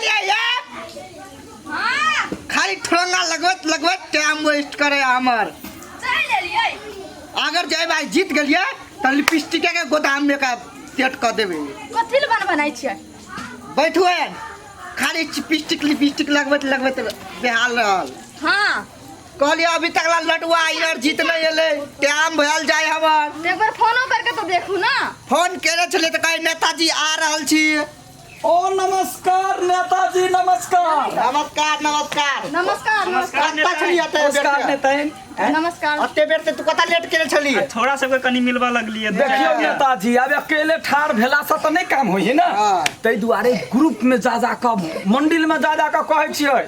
लिया ये खाली ठोंगा लगवत टाइम वेस्ट करे हमर अगर जय भाई जीत गलिए त लिपस्टिक के गोदाम में का सेट कर देबे कथि ल बनाई छियै बैठू खाली लिपस्टिक लगवत बेहाल रहल। हां कहलिए अभी तक लटुआ यार जीत नहीं एले टाइम भयल जाय हमर एक बार फोनो करके तो देखू ना फोन करे छले त कहि नेताजी आ रहल छी। ओ नमस्कार नेताजी नमस्कार नमस्कार नमस्कार नमस्कार नमस्कार नमस्कार नेताइन नमस्कार अते बेर से तू कता लेट केले छली थोड़ा सा कनी मिलवा लगलिए देखियो नेताजी अब अकेले ठाड़ भेला से त नहीं काम होई ना तै दुआरे ग्रुप में जा का मंडल में जा का कहै छियै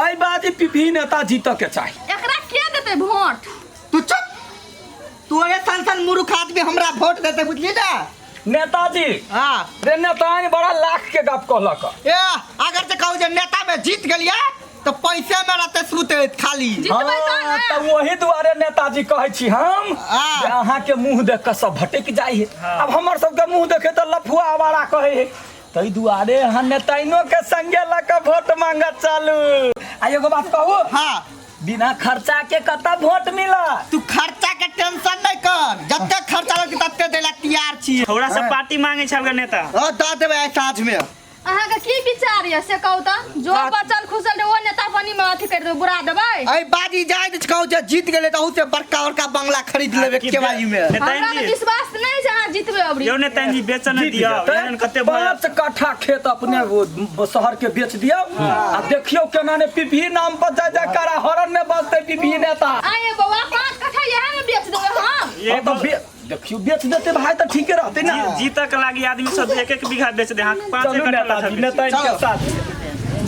आई बाजी पीपी नेताजी तक के चाहि एकरा के देते वोट तू चुप तू ये सन मूर्ख आदमी हमरा वोट देते बुझली ना नेताजी हां रे नेताइन बड़ा लाख के गप कहलक ए अगर से कहू जे नेता में जीत गेलिए तो पैसे में रहते सुते खाली जीतबै त ना त वही दुआरे नेताजी कहै छी हम हाँ। जे अहाँ के मुंह देख के सब भटक जाई है अब हमर सब के मुंह देखे त लफुआ आवारा कहै है तै दुआरे अहाँ नेताइनो के संगे ल के वोट मांगत चालू आ एगो बात कहू हां बिना खर्चा के कता वोट मिला तू खर्चा के टेंशन नहीं कर जत्ते खर्चा लगे तत्ते देला तैयार छी थोड़ा सा पार्टी मांगे छल नेता द देबे साँझ में अहाँ के की विचार ये से कहू त जो बचल खुशल रे ओ नेता बनी में अथि कर दे बुरा देबै आई बाजी जाय दे कहू जे जीत गेले त उसे बड़का बंगला खरीद लेबे केवाई में हमरा के विश्वास नहीं छै अहाँ जीतबै अबरी यो नेता जी बेचन दियो एहन कते भय 5 कट्ठा खेत अपने वो शहर के बेच दियो आ देखियो केना ने पीपी नाम पर जा करा हरन में बसते पीपी नेता आए बाबा 5 कट्ठा यहां में बेच देबै हम ये तो देखियो बेच देते भाई तो ठीक रहते ना जीतक लागी आदमी सब एक बीघा बेच दे हां 5 नेता नेता के साथ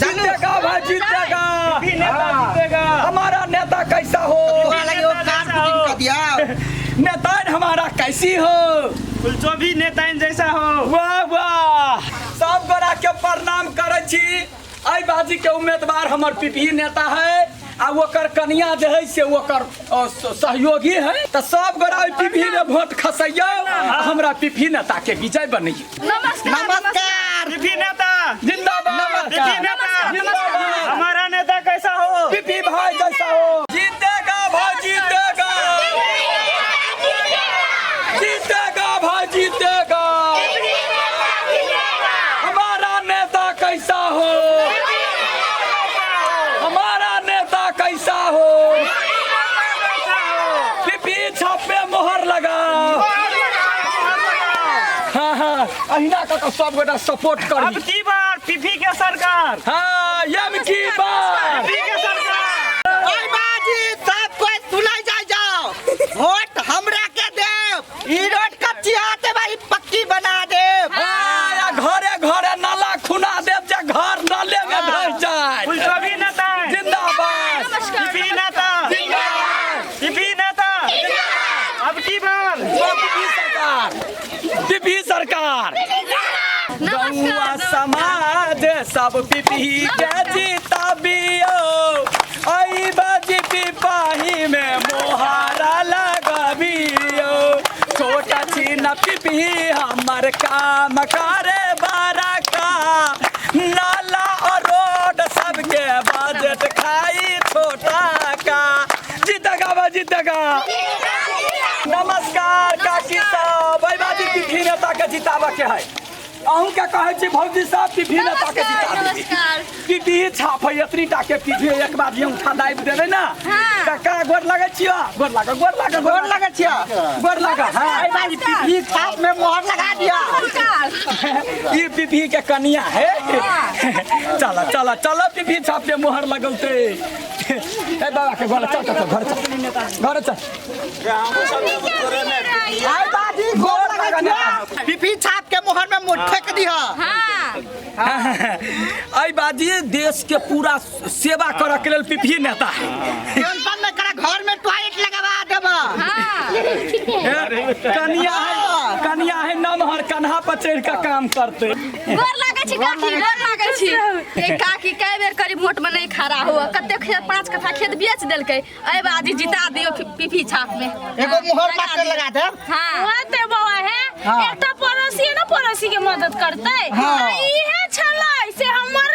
जीतेगा भाई जीतेगा जीतेगा हमारा नेता कैसा हो लगे वो कार्ड बुकिंग कर दिया नेता हमारा कैसी हो जो भी नेता जैसा हो वाह वाह सब गोरा के प्रणाम करे छी आई बाजी के उम्मीदवार हमर पीपी नेता है आ ओकर कन्या जे है से ओकर सहयोगी है त सब गोरा पीपी ने वोट खसैयो हमरा पीपी नेता के विजय बनैयो नमस्कार नमस्कार पीपी नेता जिंदाबाद पीपी नेता जिंदाबाद हमारा नेता कैसा हो पीपी भाई जैसा हो जीतेगा भाई जीतेगा जीतेगा भाई जीतेगा हमारा नेता कैसा हो हमारा नेता कैसा हो पीपी छापे मोहर लगाओ हाँ हाँ अहिना का सब गोटा सपोर्ट अब करी की बार पीपी के सरकार हाँ यम की बार पीपी के सरकार ओए बाजी सब कोई सुनाई जाओ वोट हमरा के देव ई रोड कच्ची हाथे भाई पक्की बना देव हाँ घरे घरे नाला खुना देव जे घर नाले में धस जाए जो भी नेता जिंदाबाद पीपी नेता पीपी नेता अब की बार पीपी सरकार गौवा समाज सब पीपी के जीताबियो आई बाजी पिपाही में मोहारा लगाबियो छोटा छीना पीपी हमर काम करे बारा का नाला और रोड सबके बजट खाई छोटा का जीतेगा बा जीतेगा नमस्कार काकी साहब भाई बाजी पीपी नेता के जिताबा के है अहूँ के कहे छी भौजी साहब पीपी नेता के जिता दी नमस्कार पीपी छाप है इतनी टा के पीपी एक बार ये उठा दाब देबे ना काका गोर लगे छियो गोर लगे छिया गोर लगे हां आई बाजी पीपी छाप में मोहर लगा दिया ये पीपी के कन्या है चला चला चला पीपी छाप पे मोहर लगौते ए बाबा के घर चल घर चल आई बाजी गोर लगा दिया पीपी छाप के मोहर में मुठ फेंक दिया हां आई बाजी देश के पूरा सेवा करे के लेल पीपी नेता टेंशन न करा घर में टॉयलेट लगवा देबा कन्या है नमहर कन्हा पर चढ़ के काम करते गोर लागै छी काकी गोर लागै छी ए काकी कै बेर करी वोट में नहीं खड़ा हुआ कते खेत 5 कट्ठा खेत बेच देलकै ए बाजी जिता दियो पीपी छाप में एगो मोहर मास्टर लगा दे हां ओते बाबा है एकटा पड़ोसी न पड़ोसी के मदद करतै ई है छलै से हमर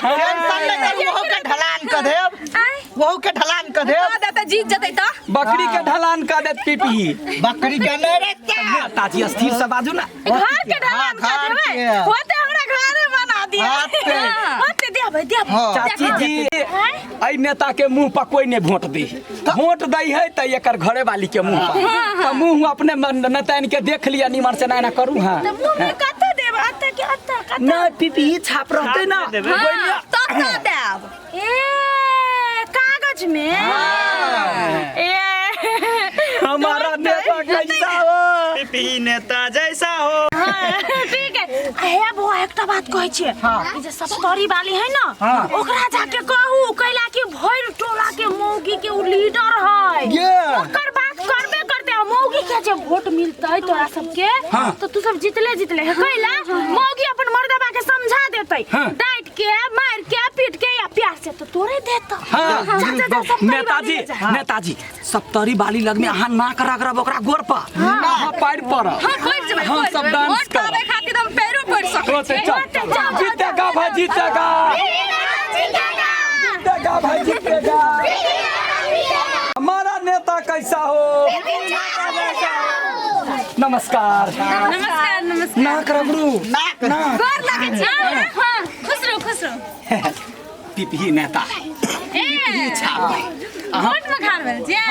टेंशन नहीं कर, वहू के ढलान कर देब, वहू के ढलान कर देब। दादा जीत जतै त बकरी के ढलान कर देत पीपी। बकरी के नहीं रहता। नेताजी स्थिर से बाजू ना। घर के ढलान कर घर देबै के। होते हमरा घरे बना दिया हाथ पे। होते देबै देबै हाँ। चाची जी आई नेता के मुंह पर कोई नहीं वोट दी। वोट दै है त एकर घरे वाली के मुंह पर। तो मुंह अपने नेतान के देख लिया निमन से ना करू हां। त मुंह में कत देब अत के अत कत ना पीपी छाप रहते ना। तत देब ए कागज में ए हमारा नेता कैसा हो? पीपी नेता जैसा हो। ठीक है हे बुआ एकटा बात कहै छियै ई जे सप्तरी वाली है ना ओकरा जाके कहू कैला कि भैर टोला के मौगी के उ लीडर है ये। ओकर बात करबे करते मौगी के जे वोट मिलतै तोरा सबके तो तू सब जितले है कैला मौगी अपन मर्दबा के समझा देतै डांट के मार के पीट के या प्यार से तो तोरे देत। नेताजी नेताजी सप्तरी बाली लग में अहाँ नाक रगड़ब ओकरा गोर पर अहाँ पैर पर हां बैठ जेबै हाँ, सब डांस वोट कर। पावे खातिर हम पैरो पड़ सकै चल जीतेगा भाई जीतेगा जीतेगा भाई जीतेगा। हमारा नेता कैसा हो? नमस्कार नमस्कार नमस्कार नाक रगड़ू नाक गोर लागै छै हां खुश रहो पीपी नेता ए वोट में खान भेल छियै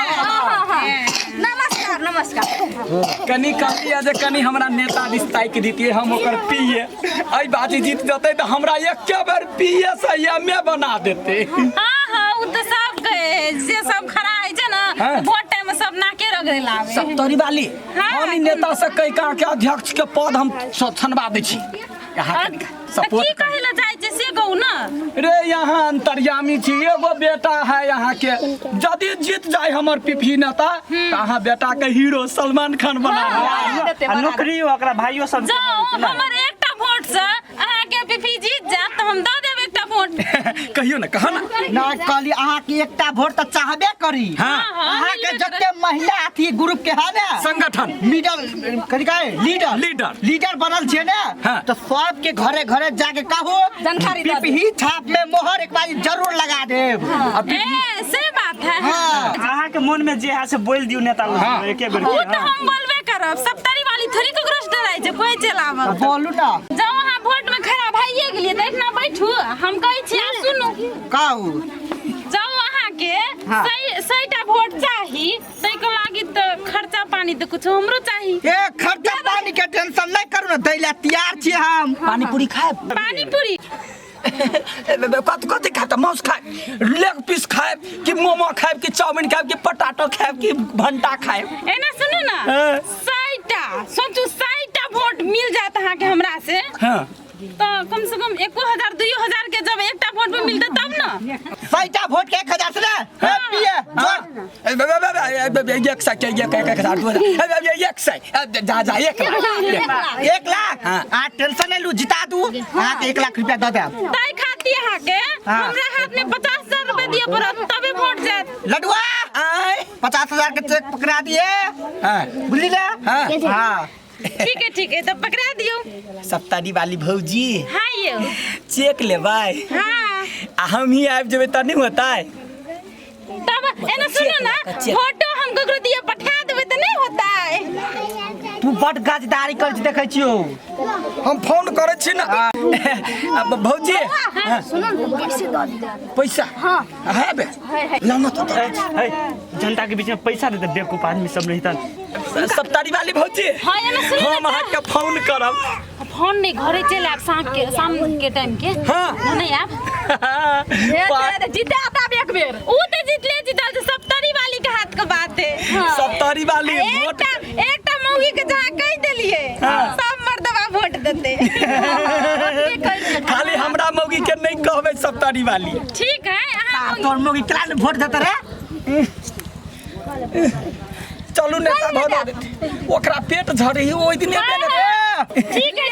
नमस्कार नमस्कार कनी कहलिए जे कनी हमरा नेता दिस ताकि दितिए हम ओकर पिए आई बाजी जीत जतै त हमरा एके बेर पिए से एमए बना देते। हां उ त सब जे सब खड़ा है छै ना वोट टाइम में सब नाके रगड़े लावे सप्तरी वाली हम नेता से कई का के अध्यक्ष के पद हम छनवा दै छी। यहाँ की सपोर्ट कहै ला चाहै छै से कहू ना रे यहाँ अंतर्यामी छी एगो बेटा है यहाँ के यदि जीत जाए हमर पीपी नेता त अहाँ बेटा के हीरो सलमान खान बना आ नौकरी ओकरा भाइयों सब जाओ हमर एकटा वोट से अहाँ के पीपी जीत जात त हम द देब एकटा वोट कहियो ना कहा ना ना कहली अहाँ की एकटा वोट तो चाहबे करी। हाँ। अहाँ के जते महिला अथी ग्रुप के है ना संगठन लीडर कथी कहे लीडर बनल छै ने हाँ। तो सब के घरे घरे जाके कहू जानकारी दे पीपी छाप में मोहर एक बार जरूर लगा देब। ए से बात है हाँ। अहाँ के मन में जे है से बोल दियो नेता एके बेर उ त हम बोलबे करब सप्तरी वाली थोड़ी ककरो डराइ छै कोई चलावत बोलू ना जाओ अहाँ वोट में खड़ा भइए गेलिए त इतना बैठू हम कहै छी आ सुनू कहू जाओ अहाँ के सहीटा वोट चाही तै के लागि त खर्चा पानी त कुछ हमरो चाही ए खर्चा पानी के टेंशन नहीं करू ना दैला तैयार छी हम। पानी पूरी खाए पानी पूरी कथी खाए मांस खाए लेग पीस खाए कि मोमो खाए कि चाउमीन खाए कि पटाटो खाए कि भंटा खाए। एना सुनू ना सहीटा सोचू सहीटा वोट मिल जात अहाँ के हमरा से हाँ। तो कम से कम 1000 2000 के जब एकटा वोट में मिलते तब ना सहीटा वोट के 1000 से ना पिए एक सौ जा 1 लाख आ टेंशन नहीं लू जिता दू अहाँ के 1 लाख रुपया दे देब। तै खाती अहाँ के हमरा हाथ में 50,000 रुपए दिए पड़त तबे वोट जात लडुआ 50,000 के चेक पकड़ा दिए बुझली ना हाँ ठीक है तो पकड़ा दियो सप्तारी वाली भौजी हाँ यो चेक लेबै हाँ हम ही आबि जेबै त नहीं होता है तब एना सुनो ना फोटो हम ककरो दिए पठा देबै त नहीं होता है तू बड़ गाजदारी कर देखे छियो हम फोन करे छी ना भौजी सुनो ना पैसे दे दे पैसा हाँ है बे लाना तो जनता के बीच में पैसा देते बेवकूफ आदमी सब रहता सप्तारी वाली भौजी हाँ एना सुनो हम अहाँ के फोन करब फोन नहीं घरे चले आप शाम के टाइम के हाँ नहीं आप जीते आता एक बेर ऊ तो जीतल सप्तरी वाली के हाथ के बात है सप्तारी वाली वोट एकटा मौगी के जहाँ कह देलिए सब मर्दवा वोट देते खाली हमरा मौगी के नहीं कहबै सप्तारी वाली ठीक है अहाँ तोर मोगी केला वोट देते रे चलू नेता भौजा देते ओकरा पेट झड़ी ओइ दिन ठीक है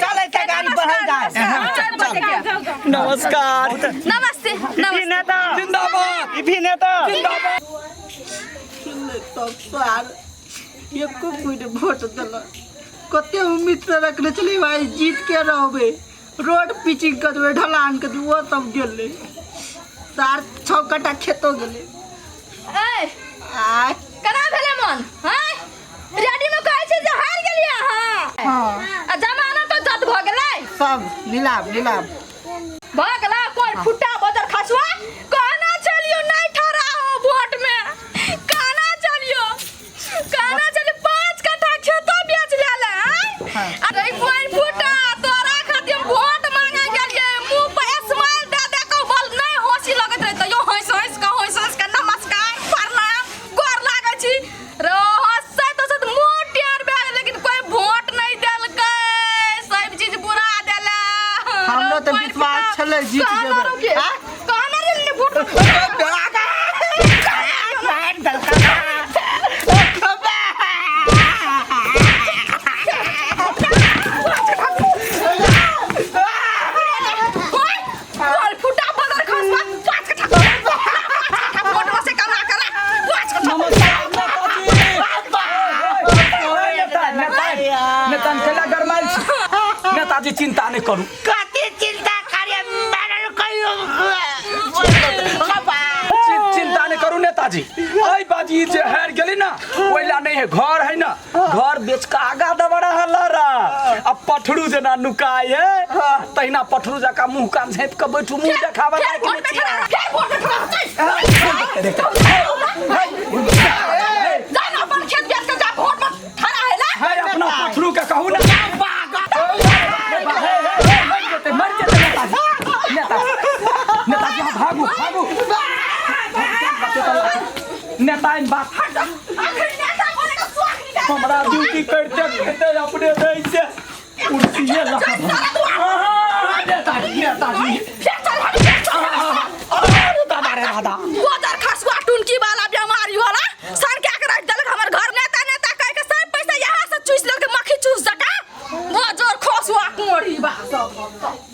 चल के गाड़ी बढ़ल जाए। नमस्कार नमस्ते पीपी नेता जिंदाबाद पीपी नेता जिंदाबाद तब सार एको कोई वोट देला कते उम्मीद से रखले चली भाई जीत के रहबे रोड पिचिंग कर दे ढलान के वो सब गेले 4-6 कट्ठा खेतो गेले ए आ कना भेले मन हैं रेडी में कहै छै जे हार गेलियै हां आ जमाना तो जत भ गेलै सब नीलाभ भ गेला कोई फुट्टा बदर खसुआ कहना चलियो नहीं ठहरा हो वोट में कहना चलियो 5 कट्ठा खेतो बेच लेले हैं अरे कोई फुट्टा तोरा खातिर वोट मांगे गेलिए मुंह पे स्माइल दे दे के बोल नहीं हंसी लगत रहे तो यो हंस के नमस्कार प्रणाम गोर लागै छी रो हंसै तो सब मुंह टेर भे लेकिन कोई वोट नहीं देलकै सब चीज बुरा देला हमरो तो विश्वास छले जीत जेबै कहना रे वोट फुटा बदर खसवा 5 कट्ठा वोट से कमा करा 5 कट्ठा नेता खेला गरमाइल छी नेताजी चिंता नहीं करू कथी चिंता करे मारल कहियो चिंता नहीं करू नेताजी आई बाजी जे हार गेली ना ओइला नहीं है घर है ना घर बेच के आगा दबड़ा हलरा अब पठरू जना नुकाय है तहिना पठरू जका मुंह कान झाँप के बैठू मुंह देखावा लायक नहीं जान अपन खेत बेच के जा वोट में खड़ा है ना है अपना पठरू के कहू ना मर जेते नेताजी हाँ भागू नेता इन बात हमारा ड्यूटी करते अपने से कुर्सिये लगा नेताजी दादा बदर खसवा टुनकी वाला बीमारी वाला सर क्या कर देलक हमर घर नेता कह के सब पैसा यहां से चूस लेलक मक्खी चूस जका बजर खसवा कोड़ी बा सब